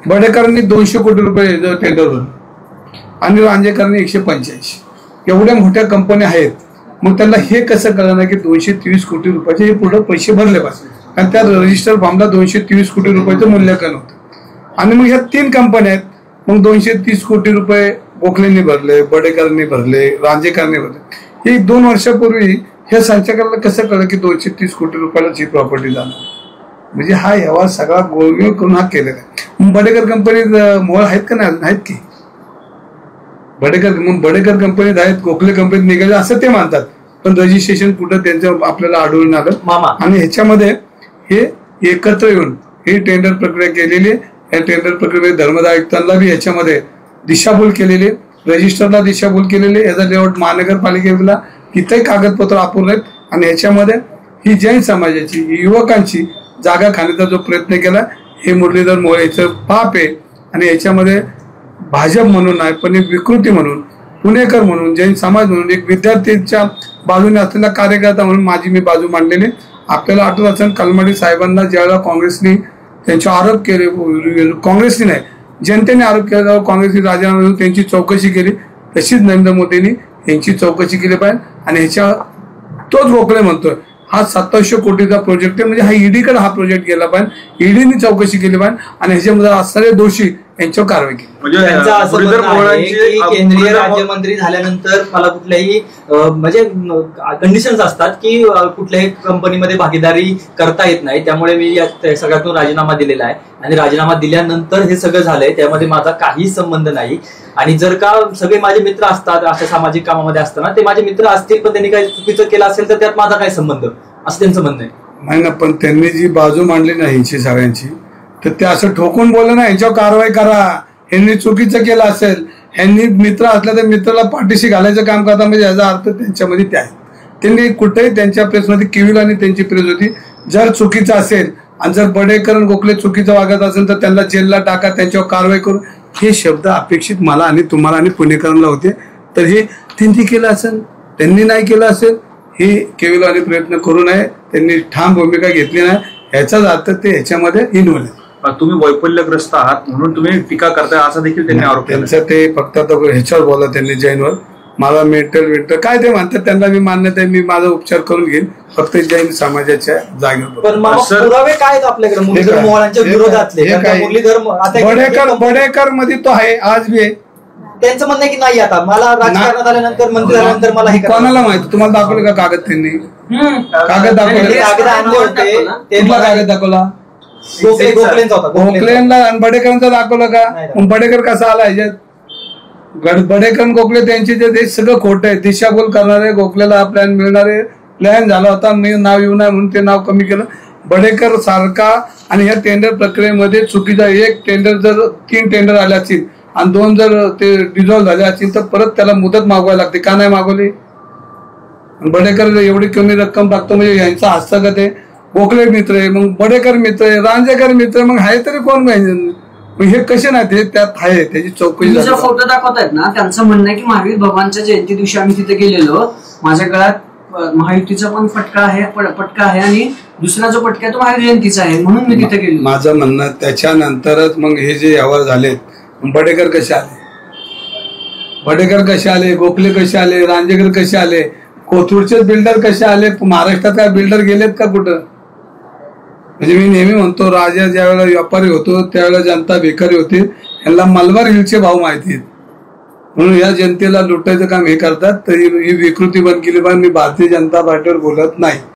बडेकरांनी 200 कोटी रुपये टेंडरवर आणि रांजेकरांनी 185. एवढ्या मोठ्या कंपन्या आहेत, मग त्यांना हे कसं कळलं की 223 कोटी रुपयाचे हे पुढे पैसे भरले पाहिजे, कारण त्या रजिस्टर फॉर्मला 223 कोटी रुपयाचं मूल्यांकन होतं. आणि मग ह्या 3 कंपन्या आहेत, मग 230 कोटी रुपये गोखलेंनी भरले, बडेकरांनी भरले, रांजेकरांनी भरले. हे 2 वर्षापूर्वी हे संचालकाला कसं कळलं की 230 कोटी रुपयालाच ही प्रॉपर्टी जाणार. म्हणजे हा व्यवहार सगळा गोळगोळ करून हा केलेला आहे. बडेकर कंपनीत मोळ आहेत का नाही? आहेत की बडेकर कंपनीत आहेत, गोखले कंपनीत निघाले असं ते मानतात, पण रजिस्ट्रेशन कुठं त्यांचं आपल्याला आढळून आलं. आणि ह्याच्यामध्ये हे एकत्र येऊन ही टेंडर प्रक्रिया केलेली. या टेंडर प्रक्रियेमध्ये धर्मदाय आयुक्तांना बी याच्यामध्ये दिशाभूल केलेली, रजिस्टरला दिशाभूल केलेली. याचा लेआउट महानगरपालिकेला तिथेही कागदपत्र अपूर्ण आहेत. आणि ह्याच्यामध्ये ही जैन समाजाची युवकांची जागा खाण्याचा जो प्रयत्न केला हे मुरलीधर मोहोळेचं पाप आहे. आणि याच्यामध्ये भाजप म्हणून नाही, पण एक विकृती म्हणून, पुणेकर म्हणून, जैन समाज म्हणून, एक विद्यार्थ्यांच्या बाजूने असलेला कार्यकर्ता म्हणून माझी मी बाजू मांडलेली. आपल्याला आठवत असेल कलमाडी साहेबांना ज्यावेळेला काँग्रेसने त्यांचे आरोप केले, काँग्रेसने नाही जनतेने आरोप केला, काँग्रेसने राजीनामा देऊन त्यांची चौकशी केली, तशीच नरेंद्र मोदींनी यांची चौकशी केली पाहिजे. आणि ह्याच्या तोच गोखले म्हणतोय हा 2700 कोटीचा प्रोजेक्ट आहे, म्हणजे हा ईडीकडे हा प्रोजेक्ट गेला पाहिजे, ईडीने चौकशी केली पाहिजे आणि ह्याच्यामध्ये असणारे दोषी यांच्यावर कारवाई केली. केंद्रीय राज्यमंत्री झाल्यानंतर मला कुठल्याही म्हणजे कंडिशन्स असतात की कुठल्याही कंपनीमध्ये भागीदारी करता येत नाही, त्यामुळे मी या सगळ्यातून राजीनामा दिलेला आहे. आणि राजीनामा दिल्यानंतर हे सगळं झालंय, त्यामध्ये माझा काही संबंध नाही. आणि जर का सगळे माझे मित्र असतात अशा सामाजिक कामामध्ये असताना, ते माझे मित्र असतील पण त्यांनी काही चुकीचं केलं असेल तर त्यात माझा काय संबंध, असं त्यांचं म्हणणं आहे. नाही ना, पण त्यांनी जी बाजू मांडली ना ह्यांची सगळ्यांची, तर ते असं ठोकून बोललं ना यांच्यावर कारवाई करा, ह्यांनी चुकीचं केलं असेल, ह्यांनी मित्र असल्या तर मित्राला पाठीशी घालायचं काम करता, म्हणजे याचा अर्थ त्यांच्यामध्ये ते आहे. त्यांनी कुठेही त्यांच्या प्रेसमध्ये किविल आणि त्यांची प्रेस होती, जर चुकीचं असेल आणि जर बडेकर गोखले चुकीचं वागत असेल तर त्यांना जेलला टाका, त्यांच्यावर कारवाई करू, हे शब्द अपेक्षित मला आणि तुम्हाला आणि पुणेकरांना होते. तर हे त्यांनी केलं असेल, त्यांनी नाही केलं असेल, हे केविल आणि प्रयत्न करू नये, त्यांनी ठाम भूमिका घेतली नाही, याचाच अर्थ ते ह्याच्यामध्ये इन्व्हॉल्व आहे. तुम्ही वैफल्यग्रस्त आहात म्हणून तुम्ही टीका करताय असा देखील त्यांनी आरोप केला. त्यांचं ते फक्त ह्याच्यावर बोला त्यांनी जैनवर, मला मेंटल काय ते म्हणतात त्यांना मी मान्यता आहे, मी माझा उपचार करून घेईन, फक्त जैन समाजाच्या जागेवर. काय आपल्याकडे बडेकर मध्ये तो आहे, आज बी आहे. त्यांचं म्हणणं आहे की नाही, आता मला राजकारणात आल्यानंतर मंत्री झाल्यानंतर मला हे कोणाला माहिती, तुम्हाला दाखवलं का कागद? त्यांनी कागद दाखवले, कागद दाखवला गोखलेंना आणि बडेकरांचा दाखवलं का? बडेकर कसा आला ह्याच्यात? बडेकर गोखले त्यांचे जे सगळं खोटं आहे, दिशाभूल करणारे, गोखलेला प्लॅन मिळणारे, प्लॅन झाला होता, मी नाव येऊ नये म्हणून ते नाव कमी केलं. बडेकर सारखा आणि ह्या टेंडर प्रक्रियेमध्ये चुकीचा, एक टेंडर जर 3 टेंडर आले असतील आणि 2 जर ते डिझॉल्व्ह झाले असतील तर परत त्याला मुदत मागवायला लागते, का नाही मागवली? बडेकर एवढी कमी रक्कम टाकतो म्हणजे यांचा हस्तगत आहे. गोखले मित्र आहे, मग बडेकर मित्र आहे, रांजेकर मित्र, मग आहे तरी कोण? हे कसे नाही ते त्यात आहे, त्याची चौकशी. फोटो दाखवतायत ना, त्यांचं म्हणणं आहे की महावीर भगवानच्या जयंती दिवशी आम्ही तिथे गेलेलो, माझ्या गळ्यात महायुतीचा पण पटका आहे आणि दुसरा जो पटका तो महावीर जयंतीचा आहे, म्हणून मी तिथे गेलो. माझं म्हणणं त्याच्यानंतरच मग हे जे व्यवहार झालेत, बडेकर कसे आले, बडेकर कसे आले, गोखले कसे आले, रांजेकर कसे आले, कोथरूडचे बिल्डर कसे आले, महाराष्ट्रात काय बिल्डर गेलेत का कुठं? म्हणजे मी नेहमी म्हणतो, राजा ज्या वेळेला व्यापारी होतो त्यावेळेला जनता भिकारी होती, यांना मलबार हिलचे भाव माहिती आहेत, म्हणून या जनतेला लुटायचं काम हे करतात. तर ही विकृती बंद केली पाहिजे. मी भारतीय जनता पार्टीवर बोलत नाही.